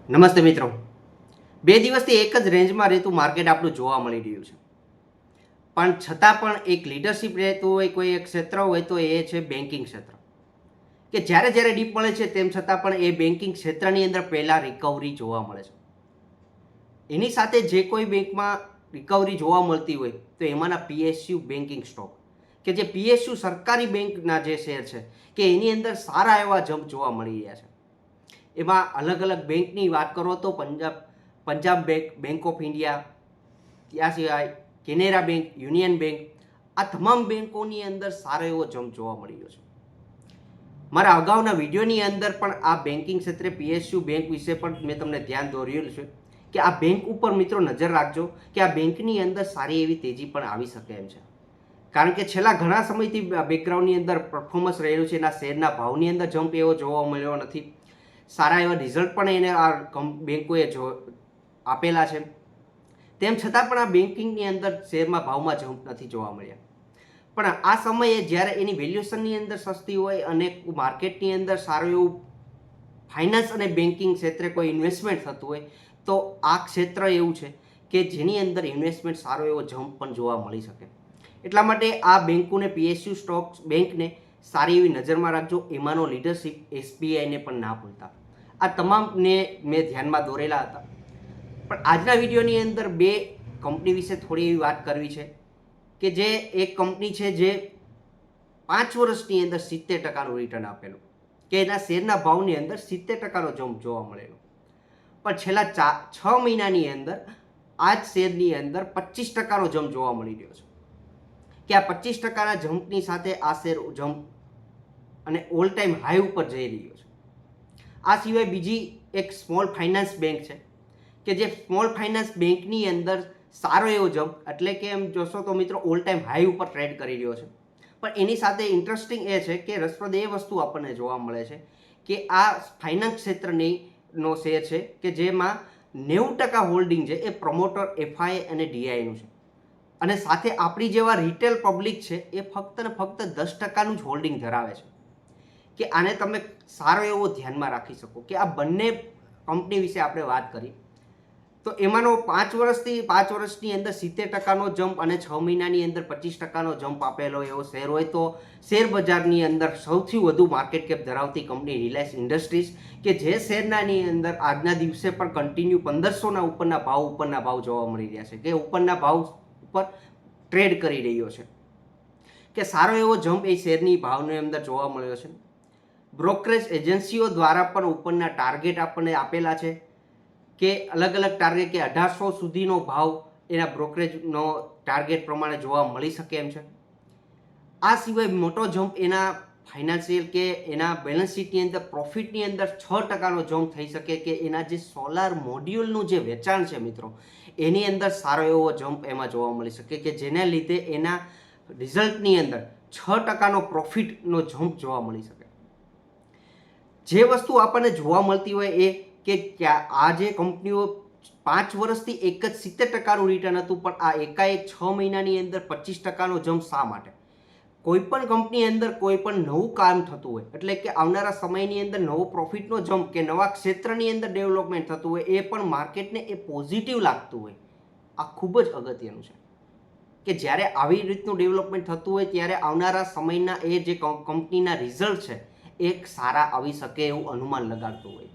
નમસ્તે મિત્રો. 2 દિવસથી એક જ રેન્જમાં રહેતું માર્કેટ આપણું જોવા મળી રહ્યું છે. પણ છતાં પણ એક લીડરશિપ રહેતું હોય કોઈ એક ક્ષેત્ર હોય તો એ છે બેન્કિંગ ક્ષેત્ર. કે જ્યારે જ્યારે ડીપ મળે છે તેમ છતાં પણ એ બેન્કિંગ ક્ષેત્રની અંદર પહેલાં રિકવરી જોવા મળે છે. એની સાથે જે કોઈ બેંકમાં રિકવરી જોવા મળતી હોય તો એમાંના પીએસયુ બેન્કિંગ સ્ટોક કે જે પીએસયુ સરકારી બેંકના જે શેર છે કે એની અંદર સારા એવા જમ્પ જોવા મળી રહ્યા છે. એમાં અલગ અલગ બેંકની વાત કરો તો પંજાબ બેંક ઓફ ઇન્ડિયા, ત્યાં સિવાય કેનેરા બેંક, યુનિયન બેંક, આ તમામ બેંકોની અંદર સારો એવો જમ્પ જોવા મળ્યો છે. મારા અગાઉના વિડીયોની અંદર પણ આ બેન્કિંગ ક્ષેત્રે પીએસયુ બેંક વિશે પણ મેં તમને ધ્યાન દોર્યું છે કે આ બેંક ઉપર મિત્રો નજર રાખજો કે આ બેંકની અંદર સારી એવી તેજી પણ આવી શકે એમ છે. કારણ કે છેલ્લા ઘણા સમયથી બેકગ્રાઉન્ડની અંદર પરફોર્મન્સ રહેલું છે. એના શેરના ભાવની અંદર જમ્પ એવો જોવા મળ્યો નથી. સારા એવા રિઝલ્ટ પણ એને આ બેંકોએ આપેલા છે. તેમ છતાં પણ આ બેન્કિંગની અંદર શેરમાં ભાવમાં જમ્પ નથી જોવા મળ્યા. પણ આ સમયે જ્યારે એની વેલ્યુએશનની અંદર સસ્તી હોય અને માર્કેટની અંદર સારું એવું ફાઇનાન્સ અને બેન્કિંગ ક્ષેત્રે કોઈ ઇન્વેસ્ટમેન્ટ થતું હોય તો આ ક્ષેત્ર એવું છે કે જેની અંદર ઇન્વેસ્ટમેન્ટ સારો એવો જમ્પ પણ જોવા મળી શકે. એટલા માટે આ બેંકોને પીએસયુ સ્ટોક્સ બેંકને સારી એવી નજરમાં રાખજો. એમાંનો લીડરશિપ એસબીઆઈને પણ ના ભૂલતા. આ તમામને મેં ધ્યાનમાં દોરેલા હતા. પણ આજના વિડીયોની અંદર બે કંપની વિશે થોડી એવી વાત કરવી છે કે જે એક કંપની છે જે 5 વર્ષની અંદર 70% રિટર્ન આપેલું, કે એના શેરના ભાવની અંદર 70% જમ્પ જોવા મળેલો. પણ છેલ્લા 6 મહિનાની અંદર આ જ શેરની અંદર 25% જમ્પ જોવા મળી રહ્યો છે. કે આ 25%ના જમ્પની સાથે આ શેર જમ્પ અને ઓલ ટાઈમ હાઈ ઉપર જઈ રહ્યો છે. આ સિવાય બીજી એક સ્મોલ ફાઇનાન્સ બેંક છે કે જે સ્મોલ ફાઇનાન્સ બેંકની અંદર સારો એવો જમ્પ, એટલે કે એમ જોશો તો મિત્રો ઓલ ટાઈમ હાઈ ઉપર ટ્રેડ કરી રહ્યો છે. પણ એની સાથે ઇન્ટરેસ્ટિંગ એ છે કે રસપ્રદ એ વસ્તુ આપણને જોવા મળે છે કે આ ફાઇનાન્સ ક્ષેત્રનો શેર છે કે જેમાં 90% હોલ્ડિંગ છે એ પ્રમોટર એફઆઈ અને ડીઆઈનું છે. અને સાથે આપણી જેવા રિટેલ પબ્લિક છે એ ફક્ત ને ફક્ત 10%નું જ હોલ્ડિંગ ધરાવે છે. કે આને તમે સારો એવો ધ્યાનમાં રાખી શકો કે આ બંને કંપની વિશે આપણે વાત કરી તો એમાંનો 5 વર્ષની અંદર 70%નો જમ્પ અને 6 મહિનાની અંદર 25%નો જમ્પ આપેલો એવો શેર હોય તો શેર બજારની અંદર સૌથી વધુ માર્કેટ કેપ ધરાવતી કંપની રિલાયન્સ ઇન્ડસ્ટ્રીઝ કે જે શેરનાની અંદર આજના દિવસે પણ કન્ટિન્યુ 1500ના ઉપરના ભાવ જોવા મળી રહ્યા છે, કે ઉપરના ભાવ ઉપર ટ્રેડ કરી રહ્યો છે. કે સારો એવો જમ્પ એ શેરની ભાવની અંદર જોવા મળ્યો છે. બ્રોકરેજ એજન્સીઓ દ્વારા પણ ઉપરના ટાર્ગેટ આપણને આપેલા છે કે અલગ અલગ ટાર્ગેટ કે 1800 સુધીનો ભાવ એના બ્રોકરેજનો ટાર્ગેટ પ્રમાણે જોવા મળી શકે એમ છે. આ સિવાય મોટો જમ્પ એના ફાઇનાન્શિયલ કે એના બેલેન્સ શીટની અંદર પ્રોફિટની અંદર 6%નો જમ્પ થઈ શકે, કે એના જે સોલાર મોડ્યુલનું જે વેચાણ છે મિત્રો એની અંદર સારો એવો જમ્પ એમાં જોવા મળી શકે, કે જેના લીધે એના રિઝલ્ટની અંદર 6%નો પ્રોફિટનો જમ્પ જોવા મળી શકે. જે વસ્તુ આપણને જોવા મળતી હોય એ કે આ જે કંપનીઓ 5 વર્ષથી એક જ 70%નું રિટર્ન હતું, પણ આ એકાએક 6 મહિનાની અંદર 25%નો જમ્પ શા માટે? કોઈ પણ કંપની અંદર કોઈ પણ નવું કામ થતું હોય, એટલે કે આવનારા સમયની અંદર નવો પ્રોફિટનો જમ્પ કે નવા ક્ષેત્રની અંદર ડેવલપમેન્ટ થતું હોય એ પણ માર્કેટને એ પોઝિટિવ લાગતું હોય. આ ખૂબ જ અગત્યનું છે કે જ્યારે આવી રીતનું ડેવલપમેન્ટ થતું હોય ત્યારે આવનારા સમયના એ જે કંપનીના રિઝલ્ટ છે એક સારા આવી શકે એવું અનુમાન લગાડતું હોય.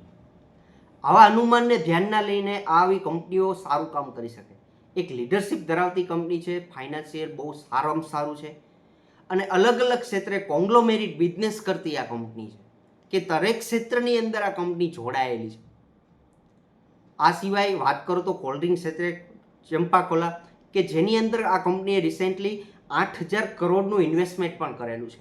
આવા અનુમાનને ધ્યાનમાં લઈને આવી કંપનીઓ સારું કામ કરી શકે. એક લીડરશિપ ધરાવતી કંપની છે, ફાઇનાન્શિયલ બહુ સારામાં સારું છે અને અલગ અલગ ક્ષેત્રે કોંગ્લોમેરિટ બિઝનેસ કરતી આ કંપની છે કે દરેક ક્ષેત્રની અંદર આ કંપની જોડાયેલી છે. આ સિવાય વાત કરું તો કોલ્ડ ડ્રિંક ક્ષેત્રે ચંપાકોલા, કે જેની અંદર આ કંપનીએ રિસેન્ટલી 8000 કરોડનું ઇન્વેસ્ટમેન્ટ પણ કરેલું છે.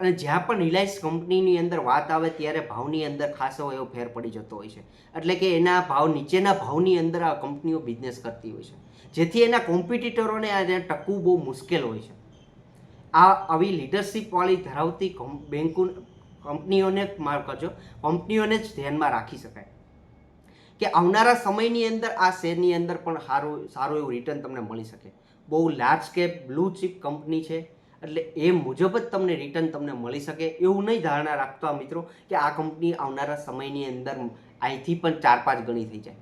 અને જ્યાં પણ રિલાયન્સ કંપનીની અંદર વાત આવે ત્યારે ભાવની અંદર ખાસો એવો ફેર પડી જતો હોય છે, એટલે કે એના ભાવ નીચેના ભાવની અંદર આ કંપનીઓ બિઝનેસ કરતી હોય છે, જેથી એના કોમ્પિટિટરોને આજે ટકવું બહુ મુશ્કેલ હોય છે. આવી લીડરશિપવાળી ધરાવતી કંપનીઓને કંપનીઓને જ ધ્યાનમાં રાખી શકાય કે આવનારા સમયની અંદર આ શેરની અંદર પણ સારું એવું રિટર્ન તમને મળી શકે. બહુ large cap blue chip company છે એટલે એ મુજબ જ તમને રિટર્ન તમને મળી શકે એવું નહીં ધારણા રાખતા મિત્રો કે આ કંપની આવનારા સમયની અંદર અહીંથી પણ 4-5 ગણી થઈ જાય.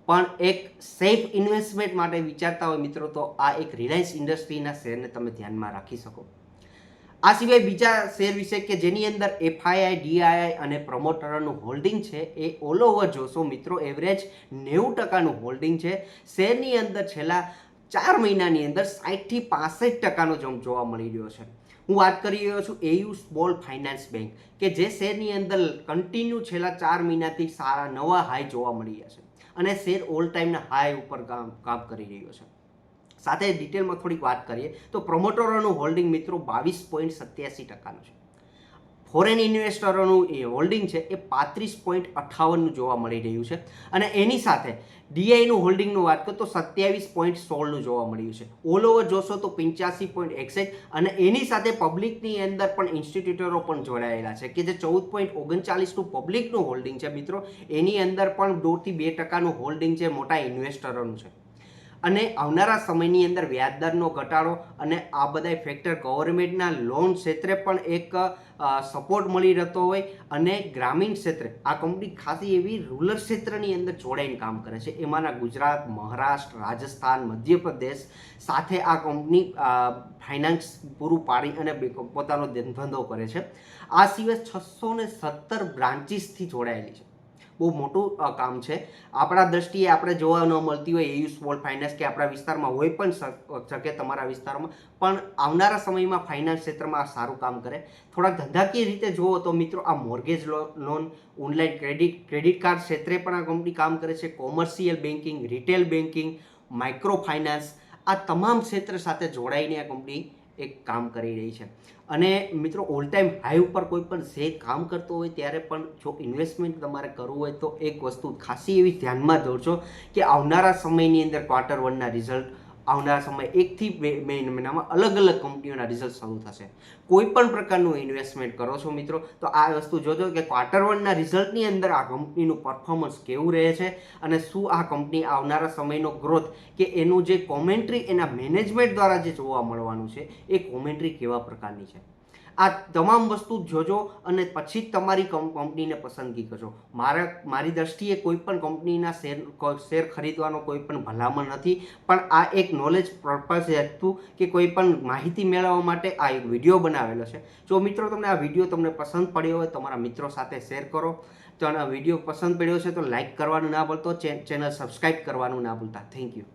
પણ એક સેફ ઇન્વેસ્ટમેન્ટ માટે વિચારતા હોય મિત્રો તો આ એક રિલાયન્સ ઇન્ડસ્ટ્રીના શેરને તમે ધ્યાનમાં રાખી શકો. આ સિવાય બીજા શેર વિશે કે જેની અંદર FII, DII અને પ્રમોટરનું હોલ્ડિંગ છે એ ઓલ ઓવર જોશો મિત્રો એવરેજ 90% હોલ્ડિંગ છે. શેરની અંદર છેલ્લા 4 મહિનાની અંદર 60 થી 65% જમ્પ જોવા મળી રહ્યો છે. હું વાત કરી રહ્યો છું AU સ્મોલ ફાઇનાન્સ બેંક કે જે શેરની અંદર કન્ટિન્યુ છેલ્લા 4 મહિનાથી સારા નવા હાઈ જોવા મળી રહ્યા છે અને શેર ઓલ ટાઈમના હાઈ ઉપર કામ કરી રહ્યો છે. સાથે ડિટેલમાં થોડીક વાત કરીએ તો પ્રમોટરોનું હોલ્ડિંગ મિત્રો 22.87%નું છે. ફોરેન ઇન્વેસ્ટરોનું એ હોલ્ડિંગ છે એ 35.58નું જોવા મળી રહ્યું છે અને એની સાથે ડીઆઈનું હોલ્ડિંગનું વાત કરું તો 27.16નું જોવા મળ્યું છે. ઓલ ઓવર જોશો તો 85.61 અને એની સાથે પબ્લિકની અંદર પણ ઇન્સ્ટિટ્યુટરો પણ જોડાયેલા છે કે જે 14.39નું પબ્લિકનું હોલ્ડિંગ છે મિત્રો. એની અંદર પણ 2 થી 2%નું હોલ્ડિંગ છે મોટા ઇન્વેસ્ટરોનું છે. અને આવનારા સમયની અંદર વ્યાજદરનો ઘટાડો અને આ બધા ફેક્ટર ગવર્મેન્ટના લોન ક્ષેત્રે પણ એક સપોર્ટ મળી રહેતો હોય અને ગ્રામીણ ક્ષેત્રે આ કંપની ખાસી એવી રૂરલ ક્ષેત્રની અંદર જોડાઈને કામ કરે છે. એમાંના ગુજરાત, મહારાષ્ટ્ર, રાજસ્થાન, મધ્યપ્રદેશ સાથે આ કંપની ફાઇનાન્સ પૂરું પાડી અને પોતાનો ધંધો કરે છે. આ સિવાય 617 બ્રાન્ચીસથી જોડાયેલી છે. બહુ મોટું કામ છે. આપણા દ્રષ્ટિએ આપણે જોવા ન મળતી હોય AU સ્મોલ ફાઇનાન્સ કે આપણા વિસ્તારમાં હોય પણ શકે તમારા વિસ્તારમાં, પણ આવનારા સમયમાં ફાઇનાન્સ ક્ષેત્રમાં આ સારું કામ કરે. થોડાક ધંધાકીય રીતે જુઓ તો મિત્રો આ mortgage loan, online credit card ક્ષેત્રે પણ આ કંપની કામ કરે છે. Commercial banking, retail banking, micro finance આ તમામ ક્ષેત્ર સાથે જોડાઈને આ કંપની એક કામ કરી રહી છે. અને મિત્રો ઓલ ટાઈમ હાઈ ઉપર કોઈ પણ શેર કામ કરતો હોય ત્યારે પણ જો ઇન્વેસ્ટમેન્ટ તમારે કરવું હોય તો એક વસ્તુ ખાસી એવી ધ્યાનમાં દોરજો કે આવનારા સમયની અંદર Q1ના રિઝલ્ટ આવનારા સમય 1 થી 2 મહિનામાં અલગ અલગ કંપનીઓના રિઝલ્ટ શરૂ થશે. કોઈ પણ પ્રકારનું ઇન્વેસ્ટમેન્ટ કરો છો મિત્રો તો આ વસ્તુ જોજો કે Q1ના રિઝલ્ટની અંદર આ કંપનીનું પરફોર્મન્સ કેવું રહે છે અને શું આ કંપની આવનારા સમયનો ગ્રોથ કે એનું જે કોમેન્ટ્રી એના મેનેજમેન્ટ દ્વારા જે જોવા મળવાનું છે એ કોમેન્ટ્રી કેવા પ્રકારની છે. આ તમામ વસ્તુ જોજો અને પછી જ તમારી કંપનીને પસંદગી કરજો. મારી દ્રષ્ટિએ કોઈ પણ કંપનીના શેર ખરીદવાનો કોઈ પણ ભલામણ નથી, પણ આ એક નોલેજ પર્પઝ હતું કે કોઈ પણ માહિતી મેળવવા માટે આ એક વિડીયો બનાવેલો છે. જો મિત્રો તમને આ વિડીયો તમને પસંદ પડ્યો હોય તમારા મિત્રો સાથે શેર કરો. તો આ વિડીયો પસંદ પડ્યો છે તો લાઇક કરવાનું ના ભૂલતો, ચેનલ સબસ્ક્રાઈબ કરવાનું ના ભૂલતા. Thank you.